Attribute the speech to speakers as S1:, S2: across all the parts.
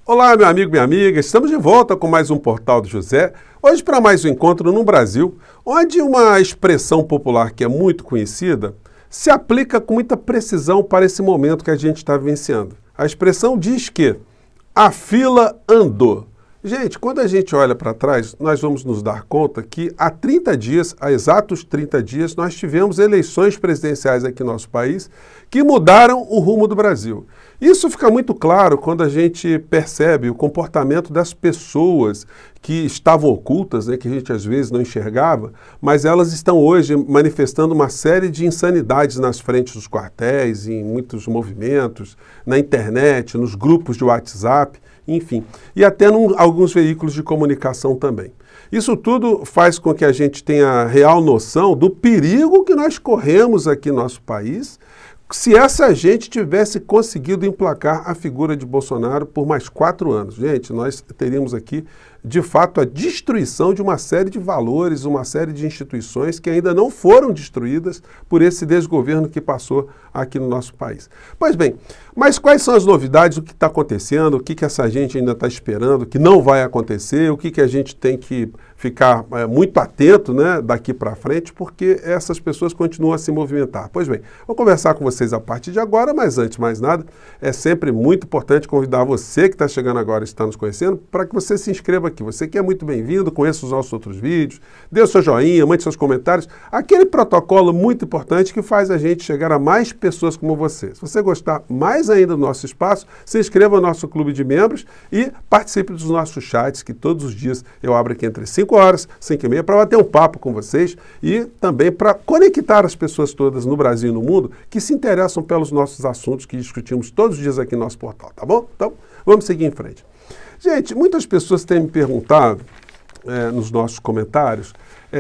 S1: Olá, meu amigo, minha amiga, estamos de volta com mais um Portal do José, hoje para mais um encontro no Brasil, onde uma expressão popular que é muito conhecida se aplica com muita precisão para esse momento que a gente está vivenciando. A expressão diz que a fila andou. Gente, quando a gente olha para trás, nós vamos nos dar conta que há 30 dias, há exatos 30 dias, nós tivemos eleições presidenciais aqui no nosso país que mudaram o rumo do Brasil. Isso fica muito claro quando a gente percebe o comportamento das pessoas que estavam ocultas, que a gente às vezes não enxergava, mas elas estão hoje manifestando uma série de insanidades nas frentes dos quartéis, em muitos movimentos, na internet, nos grupos de WhatsApp, enfim, e até em alguns veículos de comunicação também. Isso tudo faz com que a gente tenha real noção do perigo que nós corremos aqui no nosso país se essa gente tivesse conseguido emplacar a figura de Bolsonaro por mais 4 anos. Gente, nós teríamos aqui, de fato, a destruição de uma série de valores, uma série de instituições que ainda não foram destruídas por esse desgoverno que passou aqui no nosso país. Pois bem, mas quais são as novidades, o que está acontecendo, o que essa gente ainda está esperando, que não vai acontecer, o que a gente tem que ficar muito atento, daqui para frente, porque essas pessoas continuam a se movimentar. Pois bem, vou conversar com vocês a partir de agora, mas antes de mais nada, é sempre muito importante convidar você que está chegando agora e está nos conhecendo, para que você se inscreva aqui. Você que é muito bem-vindo, conheça os nossos outros vídeos, dê o seu joinha, mande seus comentários, aquele protocolo muito importante que faz a gente chegar a mais pessoas como você. Se você gostar mais ainda do nosso espaço, se inscreva no nosso clube de membros e participe dos nossos chats, que todos os dias eu abro aqui entre 5 horas, 5 e meia, para bater um papo com vocês e também para conectar as pessoas todas no Brasil e no mundo que se interessam pelos nossos assuntos que discutimos todos os dias aqui no nosso portal, tá bom? Então, vamos seguir em frente. Gente, muitas pessoas têm me perguntado nos nossos comentários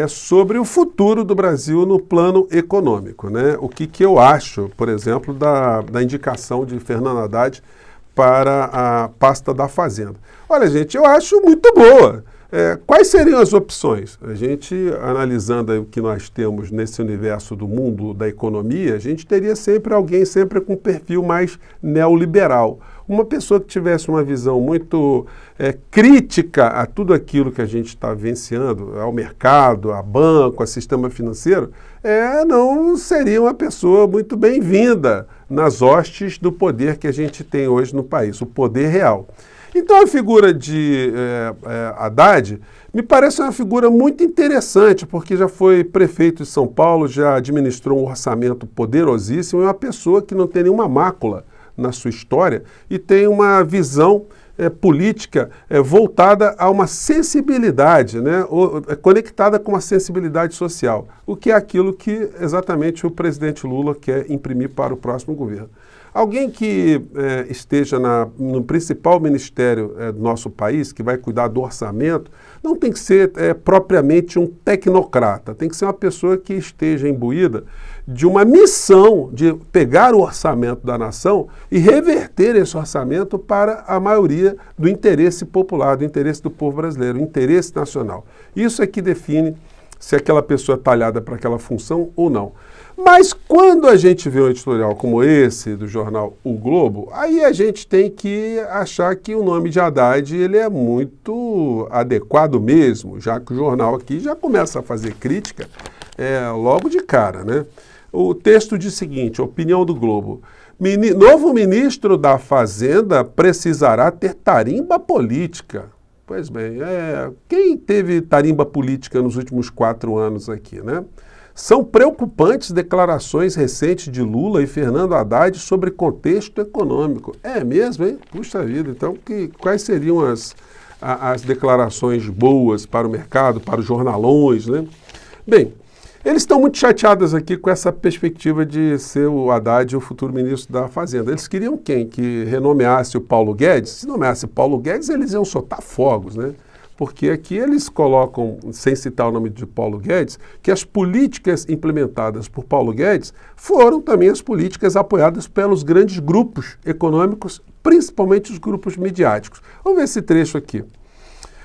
S1: sobre o futuro do Brasil no plano econômico, O que eu acho, por exemplo, da indicação de Fernando Haddad para a pasta da Fazenda. Olha, gente, eu acho muito boa. Quais seriam as opções? A gente, analisando o que nós temos nesse universo do mundo da economia, a gente teria sempre alguém com um perfil mais neoliberal. Uma pessoa que tivesse uma visão muito crítica a tudo aquilo que a gente está vivenciando, ao mercado, a banco, ao sistema financeiro, não seria uma pessoa muito bem-vinda nas hostes do poder que a gente tem hoje no país, o poder real. Então a figura de Haddad me parece uma figura muito interessante, porque já foi prefeito de São Paulo, já administrou um orçamento poderosíssimo, é uma pessoa que não tem nenhuma mácula na sua história e tem uma visão política voltada a uma sensibilidade, conectada com uma sensibilidade social, o que é aquilo que exatamente o presidente Lula quer imprimir para o próximo governo. Alguém que esteja no principal ministério do nosso país, que vai cuidar do orçamento, não tem que ser propriamente um tecnocrata, tem que ser uma pessoa que esteja imbuída de uma missão de pegar o orçamento da nação e reverter esse orçamento para a maioria do interesse popular, do interesse do povo brasileiro, o interesse nacional. Isso é que define se aquela pessoa é talhada para aquela função ou não. Mas quando a gente vê um editorial como esse do jornal O Globo, aí a gente tem que achar que o nome de Haddad ele é muito adequado mesmo, já que o jornal aqui já começa a fazer crítica logo de cara, O texto diz o seguinte, opinião do Globo: novo ministro da Fazenda precisará ter tarimba política. Pois bem, quem teve tarimba política nos últimos 4 anos aqui, São preocupantes declarações recentes de Lula e Fernando Haddad sobre contexto econômico. É mesmo, hein? Puxa vida, então quais seriam as declarações boas para o mercado, para os jornalões, Bem, eles estão muito chateados aqui com essa perspectiva de ser o Haddad o futuro ministro da Fazenda. Eles queriam quem? Que renomeasse o Paulo Guedes? Se nomeasse o Paulo Guedes, eles iam soltar fogos, Porque aqui eles colocam, sem citar o nome de Paulo Guedes, que as políticas implementadas por Paulo Guedes foram também as políticas apoiadas pelos grandes grupos econômicos, principalmente os grupos midiáticos. Vamos ver esse trecho aqui.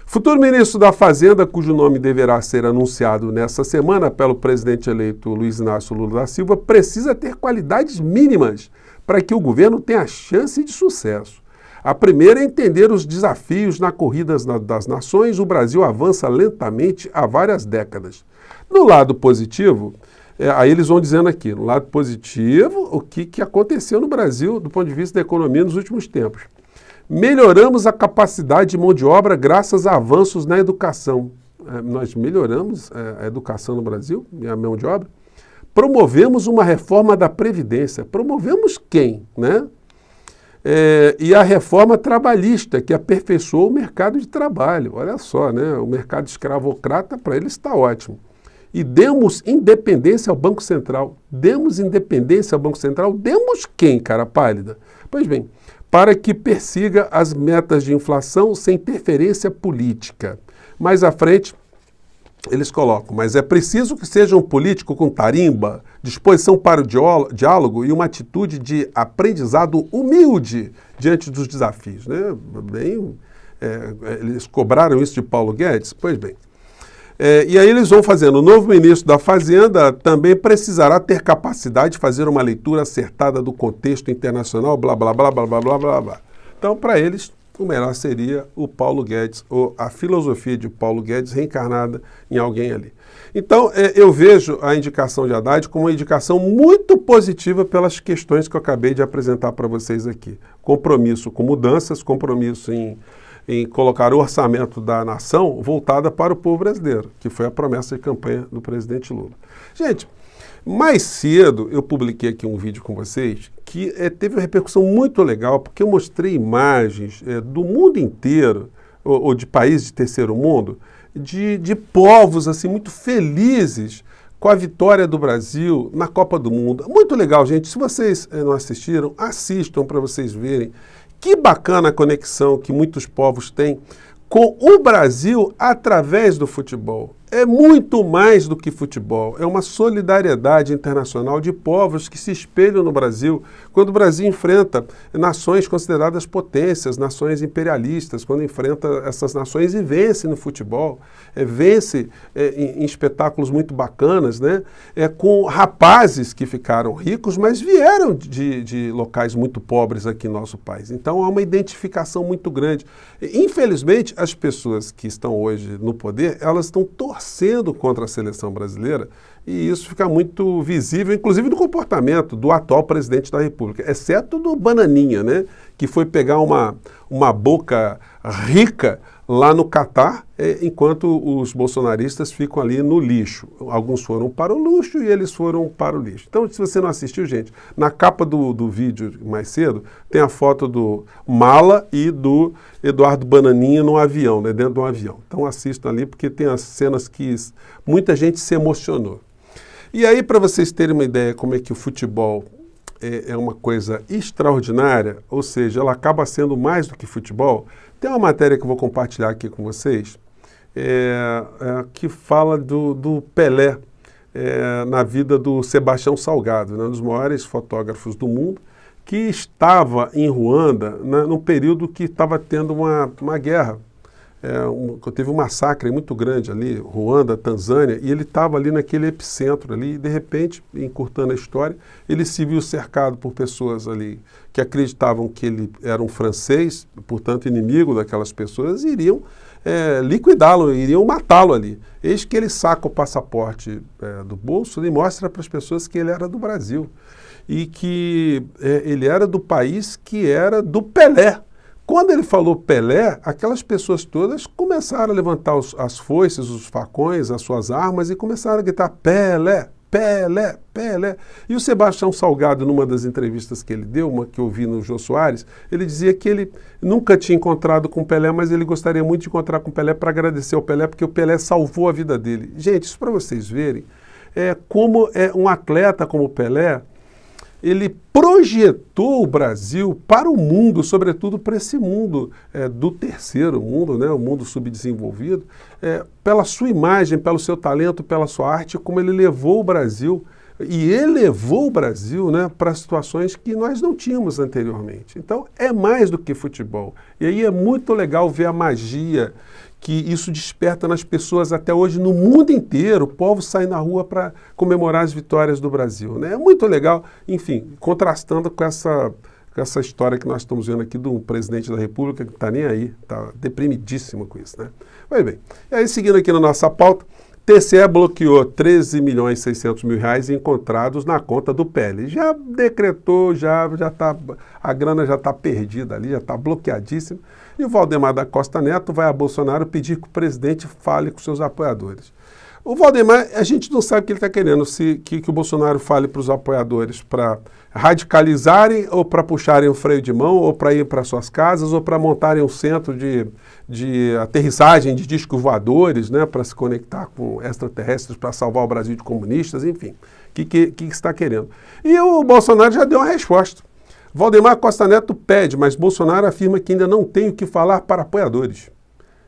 S1: Futuro ministro da Fazenda, cujo nome deverá ser anunciado nesta semana pelo presidente eleito Luiz Inácio Lula da Silva, precisa ter qualidades mínimas para que o governo tenha chance de sucesso. A primeira é entender os desafios na corrida das nações. O Brasil avança lentamente há várias décadas. No lado positivo, aí eles vão dizendo aqui, no lado positivo, o que aconteceu no Brasil do ponto de vista da economia nos últimos tempos. Melhoramos a capacidade de mão de obra graças a avanços na educação. Nós melhoramos a educação no Brasil e a mão de obra. Promovemos uma reforma da Previdência. Promovemos quem, né? E a reforma trabalhista, que aperfeiçoou o mercado de trabalho. Olha só, né? O mercado escravocrata, para eles está ótimo. E demos independência ao Banco Central. Demos independência ao Banco Central? Demos quem, cara pálida? Pois bem, para que persiga as metas de inflação sem interferência política. Mais à frente, eles colocam, mas é preciso que seja um político com tarimba, disposição para o diálogo e uma atitude de aprendizado humilde diante dos desafios. Né? Eles cobraram isso de Paulo Guedes? Pois bem. E aí eles vão fazendo, o novo ministro da Fazenda também precisará ter capacidade de fazer uma leitura acertada do contexto internacional, blá, blá, blá, blá, blá, blá, blá, blá. Então, para eles, o melhor seria o Paulo Guedes, ou a filosofia de Paulo Guedes reencarnada em alguém ali. Então, eu vejo a indicação de Haddad como uma indicação muito positiva pelas questões que eu acabei de apresentar para vocês aqui. Compromisso com mudanças, compromisso em colocar o orçamento da nação voltada para o povo brasileiro, que foi a promessa de campanha do presidente Lula. Gente, mais cedo eu publiquei aqui um vídeo com vocês que teve uma repercussão muito legal, porque eu mostrei imagens do mundo inteiro, ou de países de terceiro mundo, de povos assim muito felizes com a vitória do Brasil na Copa do Mundo. Muito legal, gente. Se vocês não assistiram, assistam para vocês verem. Que bacana a conexão que muitos povos têm com o Brasil através do futebol. É muito mais do que futebol, é uma solidariedade internacional de povos que se espelham no Brasil, quando o Brasil enfrenta nações consideradas potências, nações imperialistas, quando enfrenta essas nações e vence no futebol, vence em espetáculos muito bacanas, né? Com rapazes que ficaram ricos, mas vieram de locais muito pobres aqui em nosso país. Então há uma identificação muito grande. Infelizmente, as pessoas que estão hoje no poder, elas estão torcendo contra a seleção brasileira e isso fica muito visível, inclusive no comportamento do atual presidente da República, exceto do Bananinha, né, que foi pegar uma boca rica lá no Catar, enquanto os bolsonaristas ficam ali no lixo. Alguns foram para o luxo e eles foram para o lixo. Então, se você não assistiu, gente, na capa do vídeo mais cedo, tem a foto do Mala e do Eduardo Bananinha no avião, né, dentro de um avião. Então, assistam ali, porque tem as cenas que muita gente se emocionou. E aí, para vocês terem uma ideia como é que o futebol é uma coisa extraordinária, ou seja, ela acaba sendo mais do que futebol, tem uma matéria que eu vou compartilhar aqui com vocês, que fala do Pelé na vida do Sebastião Salgado, né, um dos maiores fotógrafos do mundo, que estava em Ruanda num período que estava tendo uma guerra. Teve um massacre muito grande ali, Ruanda, Tanzânia, e ele estava ali naquele epicentro ali, e de repente, encurtando a história, ele se viu cercado por pessoas ali que acreditavam que ele era um francês, portanto inimigo daquelas pessoas, e iriam liquidá-lo, iriam matá-lo ali. Eis que ele saca o passaporte do bolso e mostra para as pessoas que ele era do Brasil, e que ele era do país que era do Pelé. Quando ele falou Pelé, aquelas pessoas todas começaram a levantar as foices, os facões, as suas armas e começaram a gritar Pelé, Pelé, Pelé. E o Sebastião Salgado, numa das entrevistas que ele deu, uma que eu vi no Jô Soares, ele dizia que ele nunca tinha encontrado com Pelé, mas ele gostaria muito de encontrar com Pelé para agradecer ao Pelé, porque o Pelé salvou a vida dele. Gente, isso para vocês verem, como um atleta como o Pelé, ele projetou o Brasil para o mundo, sobretudo para esse mundo do terceiro mundo, né, o mundo subdesenvolvido, pela sua imagem, pelo seu talento, pela sua arte, como ele levou o Brasil, e elevou o Brasil, né, para situações que nós não tínhamos anteriormente. Então, é mais do que futebol. E aí é muito legal ver a magia que isso desperta nas pessoas até hoje no mundo inteiro. O povo sai na rua para comemorar as vitórias do Brasil, né? É muito legal, enfim, contrastando com com essa história que nós estamos vendo aqui do presidente da República que não está nem aí, está deprimidíssimo com isso, né? Pois bem, e aí seguindo aqui na nossa pauta, TCE bloqueou 13.600.000 reais encontrados na conta do PL. Já decretou, a grana já está perdida ali, já está bloqueadíssima. E o Valdemar da Costa Neto vai a Bolsonaro pedir que o presidente fale com seus apoiadores. O Valdemar, a gente não sabe o que ele está querendo, que o Bolsonaro fale para os apoiadores para radicalizarem ou para puxarem o freio de mão ou para ir para suas casas ou para montarem um centro de aterrissagem de discos voadores, né, para se conectar com extraterrestres para salvar o Brasil de comunistas, enfim. O que está querendo? E o Bolsonaro já deu uma resposta. Valdemar Costa Neto pede, mas Bolsonaro afirma que ainda não tem o que falar para apoiadores.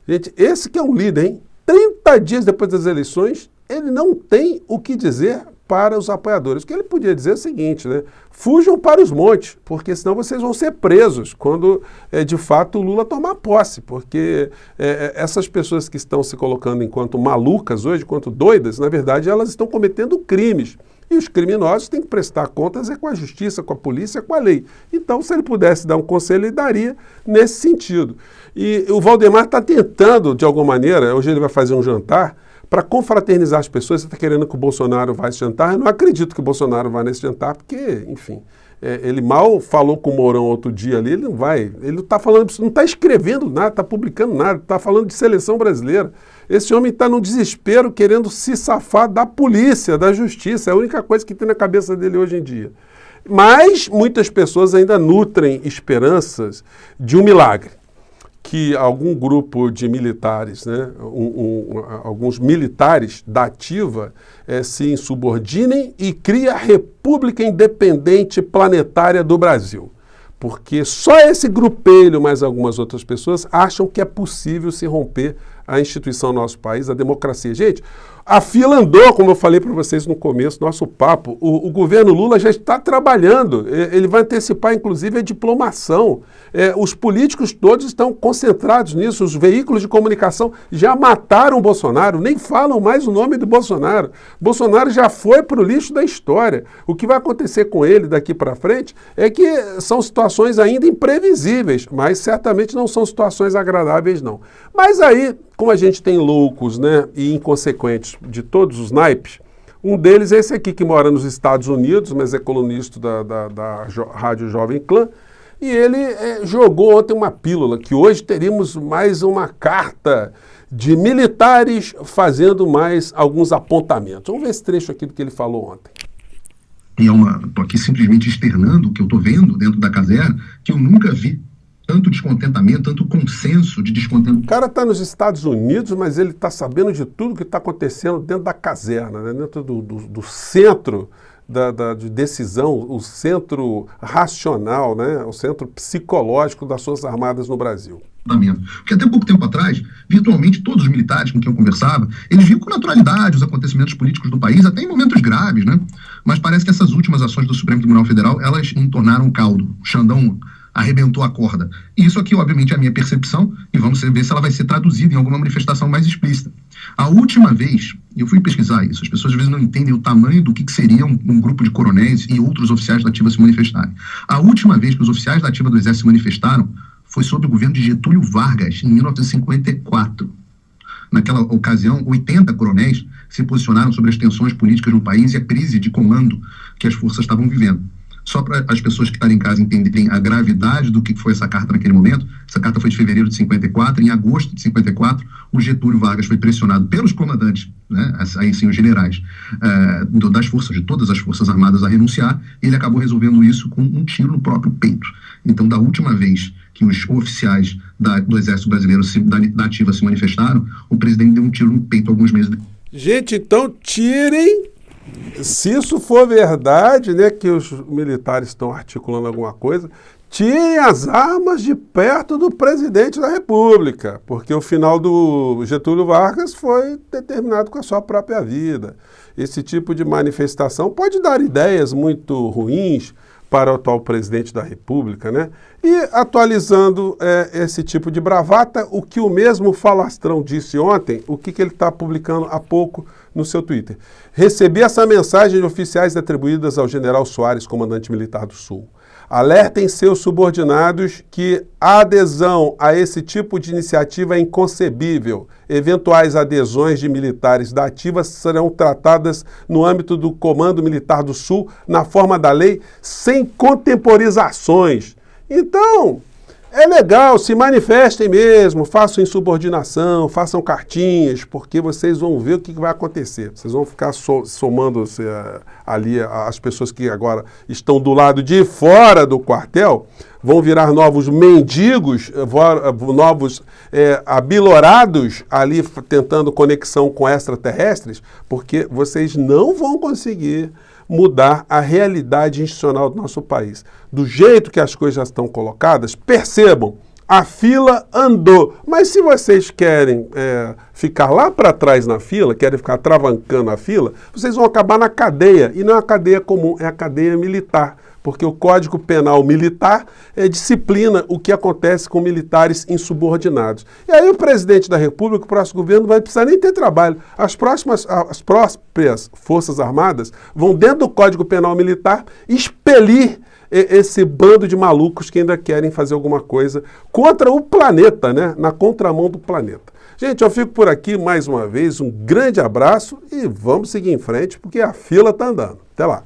S1: Gente, esse que é um líder, hein? 30 dias depois das eleições, ele não tem o que dizer para os apoiadores. O que ele podia dizer é o seguinte, né? Fujam para os montes, porque senão vocês vão ser presos quando, de fato, o Lula tomar posse. Porque essas pessoas que estão se colocando enquanto malucas hoje, enquanto doidas, na verdade, elas estão cometendo crimes. E os criminosos têm que prestar contas com a justiça, com a polícia, com a lei. Então, se ele pudesse dar um conselho, ele daria nesse sentido. E o Valdemar está tentando, de alguma maneira, hoje ele vai fazer um jantar, para confraternizar as pessoas. Você está querendo que o Bolsonaro vá a esse jantar? Eu não acredito que o Bolsonaro vá nesse jantar, porque, enfim, ele mal falou com o Mourão outro dia ali, ele não vai, ele não está falando, não está escrevendo nada, está publicando nada, está falando de seleção brasileira. Esse homem está no desespero, querendo se safar da polícia, da justiça, é a única coisa que tem na cabeça dele hoje em dia. Mas muitas pessoas ainda nutrem esperanças de um milagre, que algum grupo de militares, né, alguns militares da ativa se insubordinem e criem a República Independente Planetária do Brasil. Porque só esse grupelho, mais algumas outras pessoas, acham que é possível se romper a instituição do nosso país, a democracia. Gente, a fila andou, como eu falei para vocês no começo do nosso papo. O governo Lula já está trabalhando. Ele vai antecipar, inclusive, a diplomação. Os políticos todos estão concentrados nisso. Os veículos de comunicação já mataram o Bolsonaro, nem falam mais o nome do Bolsonaro. Bolsonaro já foi para o lixo da história. O que vai acontecer com ele daqui para frente é que são situações ainda imprevisíveis, mas certamente não são situações agradáveis, não. Mas aí, como a gente tem loucos, né, e inconsequentes de todos os naipes, um deles é esse aqui que mora nos Estados Unidos, mas é colunista da Rádio Jovem Clã, e ele jogou ontem uma pílula, que hoje teríamos mais uma carta de militares fazendo mais alguns apontamentos. Vamos ver esse trecho aqui do que ele falou ontem.
S2: Estou aqui simplesmente externando o que eu estou vendo dentro da caserna, que eu nunca vi tanto descontentamento, tanto consenso de descontentamento.
S1: O cara está nos Estados Unidos, mas ele está sabendo de tudo que está acontecendo dentro da caserna, né? Dentro do centro de decisão, o centro racional, né? O centro psicológico das Forças Armadas no Brasil.
S2: Porque até pouco tempo atrás, virtualmente todos os militares com quem eu conversava, eles viam com naturalidade os acontecimentos políticos do país, até em momentos graves, né? Mas parece que essas últimas ações do Supremo Tribunal Federal, elas entornaram o caldo. O Xandão arrebentou a corda. E isso aqui, obviamente, é a minha percepção, e vamos ver se ela vai ser traduzida em alguma manifestação mais explícita. A última vez, eu fui pesquisar isso, as pessoas às vezes não entendem o tamanho do que seria um grupo de coronéis e outros oficiais da ativa se manifestarem. A última vez que os oficiais da ativa do Exército se manifestaram foi sob o governo de Getúlio Vargas, em 1954. Naquela ocasião, 80 coronéis se posicionaram sobre as tensões políticas no país e a crise de comando que as forças estavam vivendo. Só para as pessoas que estão em casa entenderem a gravidade do que foi essa carta naquele momento, essa carta foi de fevereiro de 54, em agosto de 54, o Getúlio Vargas foi pressionado pelos comandantes, né, aí sim os generais, das forças, de todas as forças armadas a renunciar, e ele acabou resolvendo isso com um tiro no próprio peito. Então, da última vez que os oficiais do Exército Brasileiro da ativa se manifestaram, o presidente deu um tiro no peito alguns meses depois.
S1: Gente, então tirem... Se isso for verdade, né, que os militares estão articulando alguma coisa, tirem as armas de perto do presidente da República, porque o final do Getúlio Vargas foi determinado com a sua própria vida. Esse tipo de manifestação pode dar ideias muito ruins para o atual presidente da República, né? E atualizando esse tipo de bravata, o que o mesmo Falastrão disse ontem, o que ele está publicando há pouco no seu Twitter. Recebi essa mensagem de oficiais atribuídas ao general Soares, comandante militar do Sul. Alertem seus subordinados que a adesão a esse tipo de iniciativa é inconcebível. Eventuais adesões de militares da ativa serão tratadas no âmbito do Comando Militar do Sul, na forma da lei, sem contemporizações. Então, é legal, se manifestem mesmo, façam insubordinação, façam cartinhas, porque vocês vão ver o que vai acontecer. Vocês vão ficar somando ali as pessoas que agora estão do lado de fora do quartel, vão virar novos mendigos, novos abilorados ali tentando conexão com extraterrestres, porque vocês não vão conseguir mudar a realidade institucional do nosso país. Do jeito que as coisas já estão colocadas, percebam, a fila andou. Mas se vocês querem ficar lá para trás na fila, querem ficar travancando a fila, vocês vão acabar na cadeia. E não é a cadeia comum, é a cadeia militar. Porque o Código Penal Militar disciplina o que acontece com militares insubordinados. E aí o presidente da República, o próximo governo, não vai precisar nem ter trabalho. As próprias Forças Armadas vão, dentro do Código Penal Militar, expelir esse bando de malucos que ainda querem fazer alguma coisa contra o planeta, né? Na contramão do planeta. Gente, eu fico por aqui mais uma vez. Um grande abraço e vamos seguir em frente, porque a fila está andando. Até lá.